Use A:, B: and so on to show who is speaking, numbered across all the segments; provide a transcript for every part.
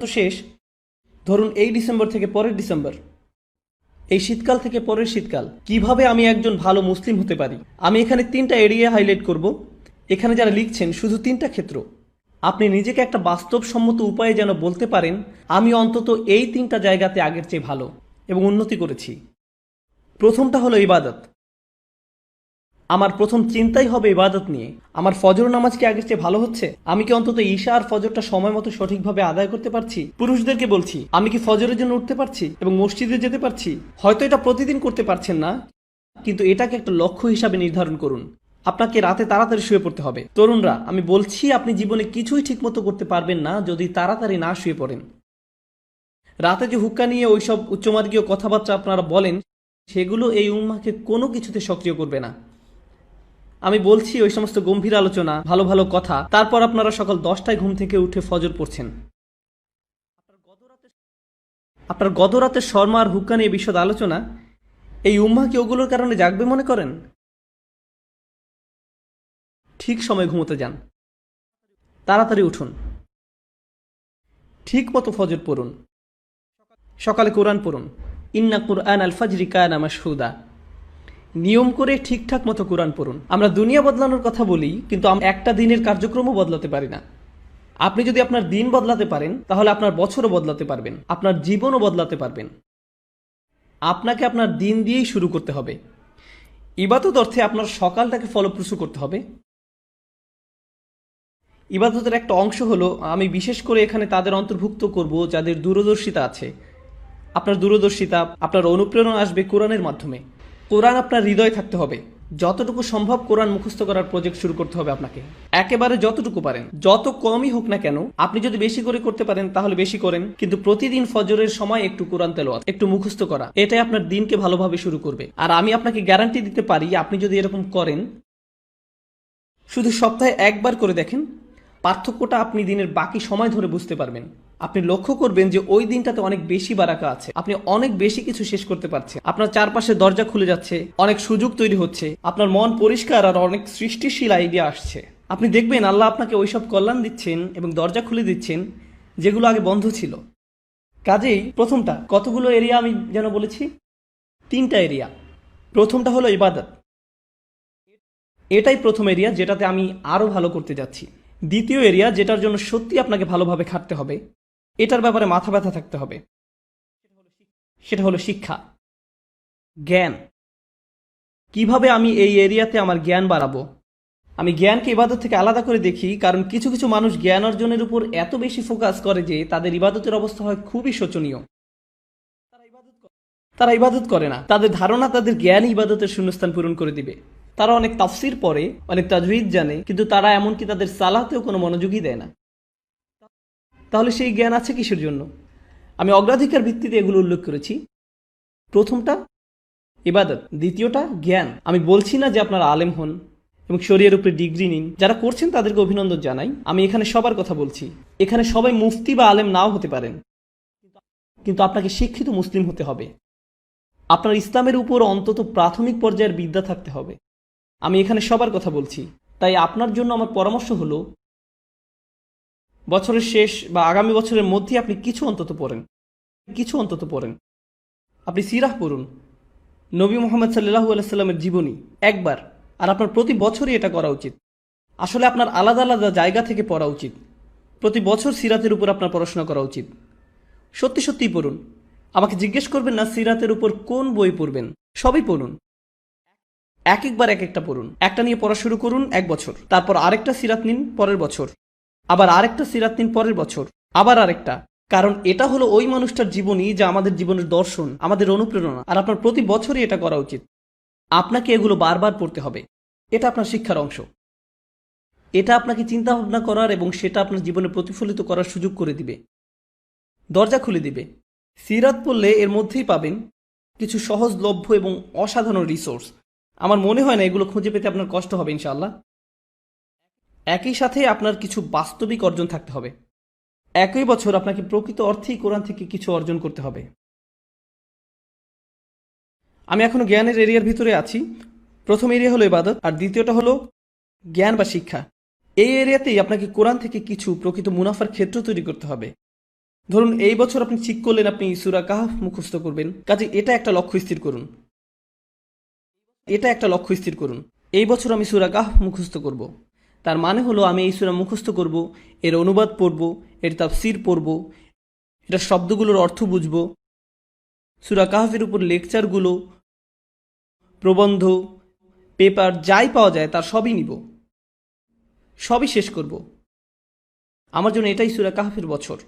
A: তো শেষ, ধরুন এই ডিসেম্বর থেকে পরের ডিসেম্বর, এই শীতকাল থেকে পরের শীতকাল, কিভাবে আমি একজন ভালো মুসলিম হতে পারি। আমি এখানে 3টা এরিয়া হাইলাইট করব। এখানে যারা লিখছেন শুধু 3টা ক্ষেত্র। আপনি নিজেকে একটা বাস্তবসম্মত উপায়ে যেন বলতে পারেন আমি অন্তত এই 3টা জায়গাতে আগের চেয়ে ভালো এবং উন্নতি করেছি। প্রথমটা হলো ইবাদত। আমার প্রথম চিন্তাই হবে ইবাদত নিয়ে। আমার ফজর নামাজ কি আগের চেয়ে ভালো হচ্ছে? আমি কি অন্তত ঈশা আর ফজরটা সময় মতো সঠিকভাবে আদায় করতে পারছি? পুরুষদেরকে বলছি, আমি কি ফজরের জন্য উঠতে পারছি এবং মসজিদে যেতে পারছি? হয়তো এটা প্রতিদিন করতে পারছেন না, কিন্তু এটাকে একটা লক্ষ্য হিসাবে নির্ধারণ করুন। আপনাকে রাতে তাড়াতাড়ি শুয়ে পড়তে হবে। তরুণরা, আমি বলছি আপনি জীবনে কিছুই ঠিকমতো করতে পারবেন না যদি তাড়াতাড়ি না শুয়ে পড়েন। রাতে যে হুক্কা নিয়ে ওইসব উচ্চমার্গীয় কথাবার্তা আপনারা বলেন, সেগুলো এই উম্মাকে কোনো কিছুতে সক্রিয় করবে না। আমি বলছি ওই সমস্ত গম্ভীর আলোচনা, ভালো ভালো কথা, তারপর আপনারা সকাল 10টায় ঘুম থেকে উঠে ফজর পড়ছেন। আপনার গতরাতের শর্মা আর হুক্কা নিয়ে বিশদ আলোচনা, এই উম্মা কি ওগুলোর কারণে জাগবে মনে করেন? ঠিক সময় ঘুমোতে যান, তাড়াতাড়ি উঠুন, ঠিক মতো ফজর পড়ুন, সকালে কোরআন পড়ুন। ইন্না কুরআন আল ফাজরি কানা মাশহুদা। নিয়ম করে ঠিকঠাক মতো কোরআন পড়ুন। আমরা দুনিয়া বদলানোর কথা বলি, কিন্তু আমরা একটা দিনের কার্যক্রমও বদলাতে পারি না। আপনি যদি আপনার দিন বদলাতে পারেন, তাহলে আপনার বছরও বদলাতে পারবেন, আপনার জীবনও বদলাতে পারবেন। আপনাকে আপনার দিন দিয়েই শুরু করতে হবে। ইবাদত অর্থে আপনার সকালটাকে ফলপ্রসূ করতে হবে। ইবাদতের একটা অংশ হলো, আমি বিশেষ করে এখানে তাদের অন্তর্ভুক্ত করব যাদের দূরদর্শিতা আছে। আপনার দূরদর্শিতা, আপনার অনুপ্রেরণা আসবে কোরআনের মাধ্যমে। কোরআন আপনার হৃদয়ে থাকতে হবে। যতটুকু সম্ভব কোরআন মুখস্থ করার প্রজেক্ট শুরু করতে হবে আপনাকে। একেবারে যতটুকু পারেন, যত কমই হোক না কেন, আপনি যদি বেশি করে করতে পারেন তাহলে বেশি করেন, কিন্তু প্রতিদিন ফজরের সময় একটু কোরআন তেলাওয়াত, একটু মুখস্থ করা, এটাই আপনার দিনকে ভালোভাবে শুরু করবে। আর আমি আপনাকে গ্যারান্টি দিতে পারি, আপনি যদি এরকম করেন, শুধু সপ্তাহে একবার করে দেখেন, পার্থক্যটা আপনি দিনের বাকি সময় ধরে বুঝতে পারবেন। আপনি লক্ষ্য করবেন যে ওই দিনটাতে অনেক বেশি বারাকা আছে, আপনি অনেক বেশি কিছু শেষ করতে পারছেন, আপনার চারপাশে দরজা খুলে যাচ্ছে, অনেক সুযোগ তৈরি হচ্ছে, আপনার মন পরিষ্কার আর অনেক সৃষ্টিশীল আইডিয়া আসছে। আপনি দেখবেন আল্লাহ আপনাকে ওইসব কল্যাণ দিচ্ছেন এবং দরজা খুলে দিচ্ছেন যেগুলো আগে বন্ধ ছিল। কাজেই প্রথমটা, কতগুলো এরিয়া আমি যেন বলেছি? 3টা এরিয়া। প্রথমটা হলো ইবাদত। এটাই প্রথম এরিয়া যেটাতে আমি আরো ভালো করতে যাচ্ছি। দ্বিতীয় এরিয়া, যেটার জন্য সত্যি আপনাকে ভালোভাবে খাটতে হবে, এটার ব্যাপারে মাথা ব্যথা থাকতে হবে, সেটা হলো শিক্ষা, জ্ঞান। কিভাবে আমি এই এরিয়াতে আমার জ্ঞান বাড়াবো? আমি জ্ঞানকে ইবাদত থেকে আলাদা করে দেখি, কারণ কিছু কিছু মানুষ জ্ঞান অর্জনের উপর এত বেশি ফোকাস করে যে তাদের ইবাদতের অবস্থা হয় খুবই শোচনীয়। তারা ইবাদত করে না, তাদের ধারণা তাদের জ্ঞান ইবাদতের শূন্যস্থান পূরণ করে দিবে। তারা অনেক তাফসির পড়ে, অনেক তাজউইদ জানে, কিন্তু তারা এমনকি তাদের সালাতেও কোনো মনোযোগই দেয় না। তাহলে সেই জ্ঞান আছে কিসের জন্য? আমি অগ্রাধিকার ভিত্তিতে এগুলো উল্লেখ করেছি। প্রথমটা ইবাদত, দ্বিতীয়টা জ্ঞান। আমি বলছি না যে আপনারা আলেম হন এবং শরীয়তের উপরে ডিগ্রি নিন, যারা করছেন তাদেরকে অভিনন্দন জানাই। আমি এখানে সবার কথা বলছি। এখানে সবাই মুফতি বা আলেম নাও হতে পারেন, কিন্তু আপনাকে শিক্ষিত মুসলিম হতে হবে। আপনার ইসলামের উপর অন্তত প্রাথমিক পর্যায়ের বিদ্যা থাকতে হবে। আমি এখানে সবার কথা বলছি। তাই আপনার জন্য আমার পরামর্শ হলো, বছরের শেষ বা আগামী বছরের মধ্যে আপনি কিছু অন্তত পড়েন। আপনি সিরাহ পড়ুন, নবী মোহাম্মদ সাল্লাল্লাহু আলাইহি সাল্লামের জীবনী একবার। আর আপনার প্রতি বছরই এটা করা উচিত। আসলে আপনার আলাদা আলাদা জায়গা থেকে পড়া উচিত। প্রতি বছর সিরাতের উপর আপনার পড়াশোনা করা উচিত। সত্যি সত্যিই পড়ুন। আমাকে জিজ্ঞেস করবেন না সিরাতের উপর কোন বই পড়বেন, সবই পড়ুন। এক একবার এক একটা পড়ুন। একটা নিয়ে পড়া শুরু করুন 1 বছর, তারপর আরেকটা সিরাত নিন পরের বছর, আবার আরেকটা সিরাত নিন পরের বছর, আবার আরেকটা। কারণ এটা হলো ওই মানুষটার জীবনী যা আমাদের জীবনের দর্শন, আমাদের অনুপ্রেরণা। আর আপনার প্রতি বছরই এটা করা উচিত। আপনাকে এগুলো বারবার পড়তে হবে। এটা আপনার শিক্ষার অংশ। এটা আপনাকে চিন্তা ভাবনা করার এবং সেটা আপনার জীবনে প্রতিফলিত করার সুযোগ করে দিবে, দরজা খুলে দিবে। সিরাত পড়লে এর মধ্যেই পাবেন কিছু সহজলভ্য এবং অসাধারণ রিসোর্স। আমার মনে হয় না এগুলো খুঁজে পেতে আপনার কষ্ট হবে ইনশাআল্লাহ। একই সাথে আপনার কিছু বাস্তবিক অর্জন থাকতে হবে। একই বছর আপনাকে প্রকৃত অর্থেই কোরআন থেকে কিছু অর্জন করতে হবে। আমি এখনো জ্ঞানের এরিয়ার ভিতরে আছি। প্রথম এরিয়া হলো ইবাদত, আর দ্বিতীয়টা হলো জ্ঞান বা শিক্ষা। এই এরিয়াতেই আপনাকে কোরআন থেকে কিছু প্রকৃত মুনাফার ক্ষেত্র তৈরি করতে হবে। ধরুন এই বছর আপনি ঠিক করলেন আপনি সূরা কাহফ মুখস্থ করবেন, কাজে এটা একটা লক্ষ্য স্থির করুন। এই বছর আমি সূরা কাহফ মুখস্থ করব। তার মানে হলো আমি এই সূরা মুখস্থ করব, এর অনুবাদ পড়ব, এর তাফসীর পড়ব, এটা শব্দগুলোর অর্থ বুঝব, সূরা কাহফের উপর লেকচারগুলো, প্রবন্ধ, পেপার যাই পাওয়া যায় তার সবই নিব, সবই শেষ করব। আমার জন্য এটাই সূরা কাহফের বছর।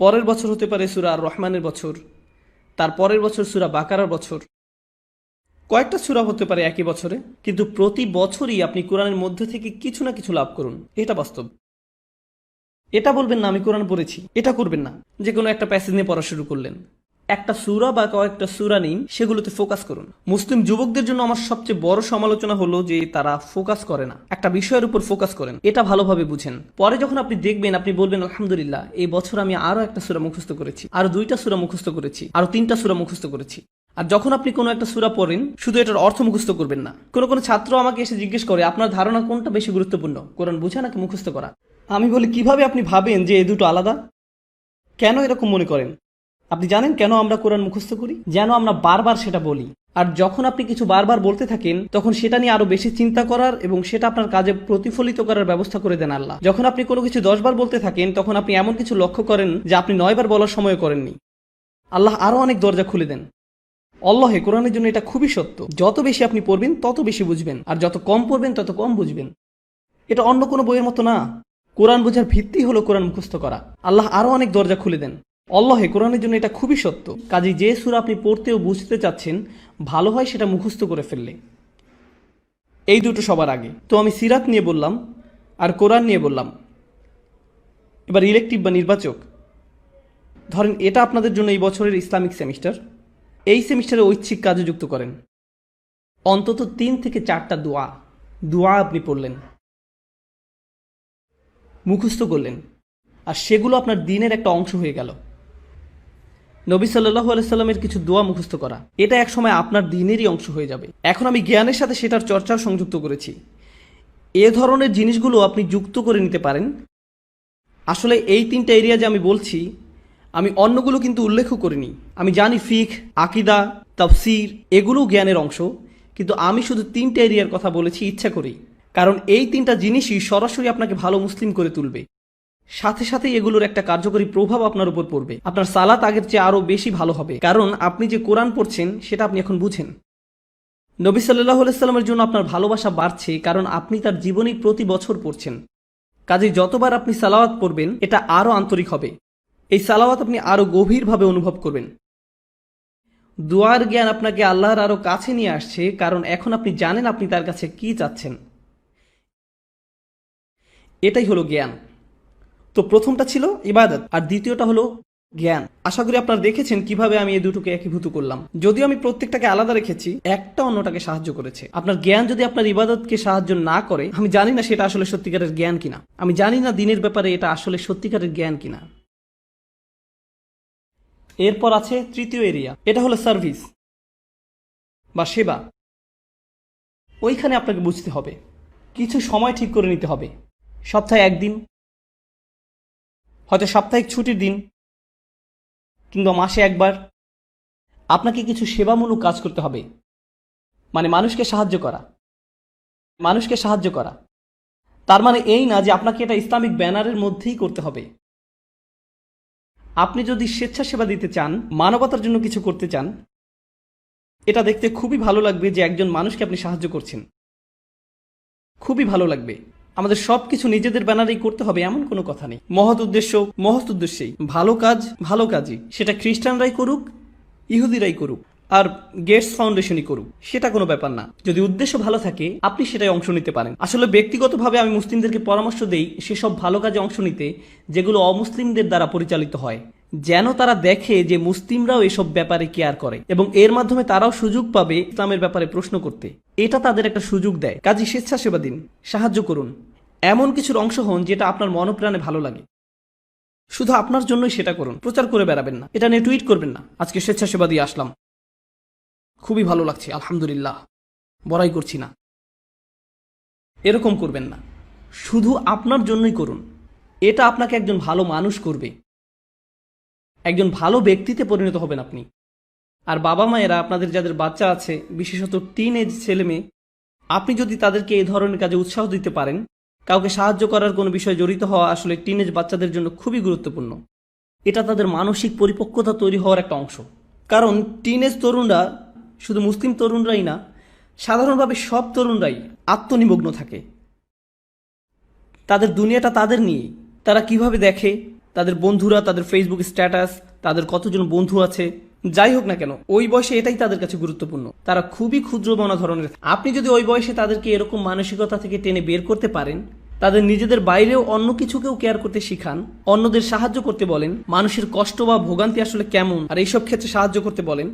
A: পরের বছর হতে পারে সূরা আর রহমানের বছর, তার পরের বছর সূরা বাকারার বছর, কয়েকটা সূরা হতে পারে একই বছরে, কিন্তু প্রতি বছরই আপনি কোরআনের মধ্যে থেকে কিছু না কিছু লাভ করুন, এটা বাস্তব। এটা বলবেন না আমি কোরআন পড়েছি, এটা করবেন না। যে কোনো একটা প্যাসেজ নিয়ে পড়া শুরু করলেন, একটা সূরা বা কয়েকটা সূরা নিন, সেগুলোতে ফোকাস করুন। মুসলিম যুবকদের জন্য আমার সবচেয়ে বড় সমালোচনা হলো যে তারা ফোকাস করে না, একটা বিষয়ের উপর ফোকাস করেন। এটা ভালোভাবে বুঝেন, পরে যখন আপনি দেখবেন আপনি বলবেন আলহামদুলিল্লাহ এই বছর আমি আরো একটা সূরা মুখস্থ করেছি, আরো 2টা সূরা মুখস্থ করেছি, আরো 3টা সূরা মুখস্থ করেছি। আর যখন আপনি কোনো একটা সূরা পড়েন শুধু এটার অর্থ মুখস্থ করবেন না। কোনো ছাত্র আমাকে এসে জিজ্ঞেস করে আপনার ধারণা কোনটা বেশি গুরুত্বপূর্ণ, কোরআন বোঝা নাকি মুখস্থ করা? আমি বলি কিভাবে আপনি ভাবেন যে এই দুটো আলাদা? কেন এরকম মনে করেন? আপনি জানেন কেন আমরা কোরআন মুখস্থ করি? যেন আমরা বারবার সেটা বলি। আর যখন আপনি কিছু বারবার বলতে থাকেন তখন সেটা নিয়ে আরো বেশি চিন্তা করার এবং সেটা আপনার কাজে প্রতিফলিত করার ব্যবস্থা করে দেন আল্লাহ। যখন আপনি কোনো কিছু 10 বার বলতে থাকেন তখন আপনি এমন কিছু লক্ষ্য করেন যা আপনি 9 বার বলার সময় করেননি। আল্লাহ আরো অনেক দরজা খুলে দেন। আল্লাহে কোরআনের জন্য এটা খুবই সত্য। যত বেশি আপনি পড়বেন তত বেশি বুঝবেন, আর যত কম পড়বেন তত কম বুঝবেন। এটা অন্য কোনো বইয়ের মতো না। কোরআন বোঝার ভিত্তি হলো কোরআন মুখস্থ করা। আল্লাহ আরো অনেক দরজা খুলে দেন। আল্লাহে কোরআনের জন্য এটা খুবই সত্য। কাজেই যে সূরা আপনি পড়তে ও বুঝতে চাচ্ছেন ভালো হয় সেটা মুখস্থ করে ফেললে। এই দুটো সবার আগে। তো আমি সিরাত নিয়ে বললাম আর কোরআন নিয়ে বললাম। এবার ইলেকটিভ বা নির্বাচক, ধরেন এটা আপনাদের জন্য এই বছরের ইসলামিক সেমিস্টার। এই সেমিস্টারে ঐচ্ছিক কাজে যুক্ত করেন। অন্তত 3 থেকে 4টা দোয়া আপনি পড়লেন, মুখস্থ করলেন, আর সেগুলো আপনার দিনের একটা অংশ হয়ে গেল। নবী সাল্লাল্লাহু আলাইহি সাল্লামের কিছু দোয়া মুখস্থ করা, এটা এক সময় আপনার দিনেরই অংশ হয়ে যাবে। এখন আমি জ্ঞানের সাথে সেটার চর্চার সংযুক্ত করেছি। এ ধরনের জিনিসগুলো আপনি যুক্ত করে নিতে পারেন। আসলে এই 3টা এরিয়া যে আমি বলছি, আমি অন্যগুলো কিন্তু উল্লেখও করিনি। আমি জানি ফিকহ, আকীদা, তাফসীর এগুলো জ্ঞানের অংশ, কিন্তু আমি শুধু 3টা এরিয়ার কথা বলেছি ইচ্ছা করেই। কারণ এই 3টা জিনিসই সরাসরি আপনাকে ভালো মুসলিম করে তুলবে। সাথে সাথে এগুলোর একটা কার্যকরী প্রভাব আপনার উপর পড়বে। আপনার সালাত আগের চেয়ে আরো বেশি ভালো হবে, কারণ আপনি যে কোরআন পড়ছেন সেটা আপনি এখন বুঝেন। নবী সাল্লাল্লাহু আলাইহি সাল্লামের জন্য আপনার ভালোবাসা বাড়ছে কারণ আপনি তার জীবনী প্রতি বছর পড়ছেন। কাজেই যতবার আপনি সালাওয়াত পড়বেন এটা আরো আন্তরিক হবে। এই সালাওয়াত আপনি আরো গভীরভাবে অনুভব করবেন। দুয়ার জ্ঞান আপনাকে আল্লাহর আরো কাছে নিয়ে আসছে, কারণ এখন আপনি জানেন আপনি তার কাছে কি চাচ্ছেন। এটাই হলো জ্ঞান। তো প্রথমটা ছিল ইবাদত আর দ্বিতীয়টা হলো জ্ঞান। আশা করি আপনারা দেখেছেন কিভাবে আমি এই দুটোকে একীভূত করলাম। যদিও আমি প্রত্যেকটাকে আলাদা রেখেছি, একটা অন্যটাকে সাহায্য করেছে। আপনার জ্ঞান যদি আপনার ইবাদতকে সাহায্য না করে, আমি জানি না সেটা আসলে সত্যিকারের জ্ঞান কিনা। আমি জানি না দিনের ব্যাপারে এটা আসলে সত্যিকারের জ্ঞান কিনা। এরপর আছে তৃতীয় এরিয়া, এটা হলো সার্ভিস বা সেবা। ওইখানে আপনাকে বুঝতে হবে, কিছু সময় ঠিক করে নিতে হবে। সপ্তাহে একদিন, হয়তো সাপ্তাহিক ছুটির দিন, কিংবা মাসে একবার আপনাকে কিছু সেবামূলক কাজ করতে হবে। মানে মানুষকে সাহায্য করা। তার মানে এই না যে আপনাকে এটা ইসলামিক ব্যানারের মধ্যেই করতে হবে। আপনি যদি স্বেচ্ছাসেবা দিতে চান, মানবতার জন্য কিছু করতে চান, এটা দেখতে খুবই ভালো লাগবে যে একজন মানুষকে আপনি সাহায্য করছেন। খুবই ভালো লাগবে। আমাদের সবকিছু নিজেদের ব্যানারেই করতে হবে এমন কোনো কথা নেই। মহৎ উদ্দেশ্যেই ভালো কাজই, সেটা খ্রিস্টানরাই করুক, ইহুদিরাই করুক, আর গেটস ফাউন্ডেশনই করুক, সেটা কোনো ব্যাপার না। যদি উদ্দেশ্য ভালো থাকে আপনি সেটাই অংশ নিতে পারেন। আসলে ব্যক্তিগতভাবে আমি মুসলিমদেরকে পরামর্শ দেই সেসব ভালো কাজে অংশ নিতে যেগুলো অমুসলিমদের দ্বারা পরিচালিত হয়, যেন তারা দেখে যে মুসলিমরাও এসব ব্যাপারে কেয়ার করে এবং এর মাধ্যমে তারাও সুযোগ পাবে ইসলামের ব্যাপারে প্রশ্ন করতে। এটা তাদের একটা সুযোগ দেয়। কাজী স্বেচ্ছাসেবা দিন, সাহায্য করুন, এমন কিছুর অংশ হন যেটা আপনার মনপ্রাণে ভালো লাগে। শুধু আপনার জন্যই সেটা করুন, প্রচার করে বেড়াবেন না, এটা নিয়ে টুইট করবেন না আজকে স্বেচ্ছাসেবা দিয়ে আসলাম, খুবই ভালো লাগছে আলহামদুলিল্লাহ, বড়াই করছি না। এরকম করবেন না, শুধু আপনার জন্যই করুন। এটা আপনাকে একজন ভালো মানুষ করবে। একজন ভালো ব্যক্তিতে পরিণত হবেন আপনি। আর বাবা মায়েরা আপনাদের যাদের বাচ্চা আছে, বিশেষত টিন এজ ছেলে মেয়ে, আপনি যদি তাদেরকে এই ধরনের কাজে উৎসাহ দিতে পারেন, কাউকে সাহায্য করার কোনো বিষয়ে জড়িত হওয়া আসলে টিনেজ বাচ্চাদের জন্য খুবই গুরুত্বপূর্ণ। এটা তাদের মানসিক পরিপক্কতা তৈরি হওয়ার একটা অংশ। কারণ টিনেজ তরুণরা শুধু মুসলিম তরুণরাই না, সাধারণভাবে সব তরুণরাই আত্মনিমগ্ন থাকে। তাদের দুনিয়াটা তাদের নিয়ে। তারা কিভাবে দেখে, তাদের বন্ধুরা, তাদের ফেসবুক স্ট্যাটাস, তাদের কতজন বন্ধু আছে, যাই হোক না কেন, ওই বয়সে এটাই তাদের কাছে গুরুত্বপূর্ণ। তারা খুবই ক্ষুদ্র মনা ধরনের। আপনি যদি ওই বয়সে তাদেরকে এরকম মানসিকতা থেকে টেনে বের করতে পারেন, তাদের নিজেদের বাইরেও অন্য কিছুকেও কেয়ার করতে শিখান, অন্যদের সাহায্য করতে বলেন, মানুষের কষ্ট বা ভোগান্তি আসলে কেমন আর এইসব ক্ষেত্রে সাহায্য করতে বলেন।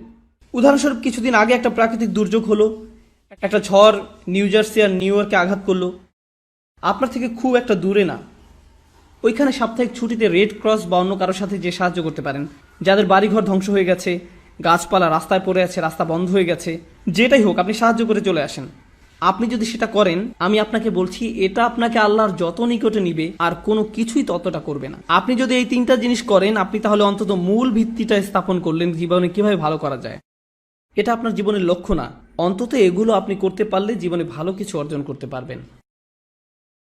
A: উদাহরণস্বরূপ কিছুদিন আগে একটা প্রাকৃতিক দুর্যোগ হলো, একটা ঝড় নিউ জার্সি আর নিউ ইয়র্কে আঘাত করলো। আপনার থেকে খুব একটা দূরে না, ওইখানে সাপ্তাহিক ছুটিতে রেড ক্রস বা অন্য কারোর সাথে যে সাহায্য করতে পারেন, যাদের বাড়িঘর ধ্বংস হয়ে গেছে, গাছপালা রাস্তায় পড়ে আছে, রাস্তা বন্ধ হয়ে গেছে, যেটাই হোক আপনি সাহায্য করে চলে আসেন। আপনি যদি সেটা করেন, আমি আপনাকে বলছি এটা আপনাকে আল্লাহর যত নিকটে নিবে আর কোনো কিছুই ততটা করবে না। আপনি যদি এই তিনটা জিনিস করেন, আপনি তাহলে অন্তত মূল ভিত্তিটা স্থাপন করলেন জীবনে কিভাবে ভালো করা যায়। এটা আপনার জীবনের লক্ষ্য না, অন্তত এগুলো আপনি করতে পারলে জীবনে ভালো কিছু অর্জন করতে পারবেন।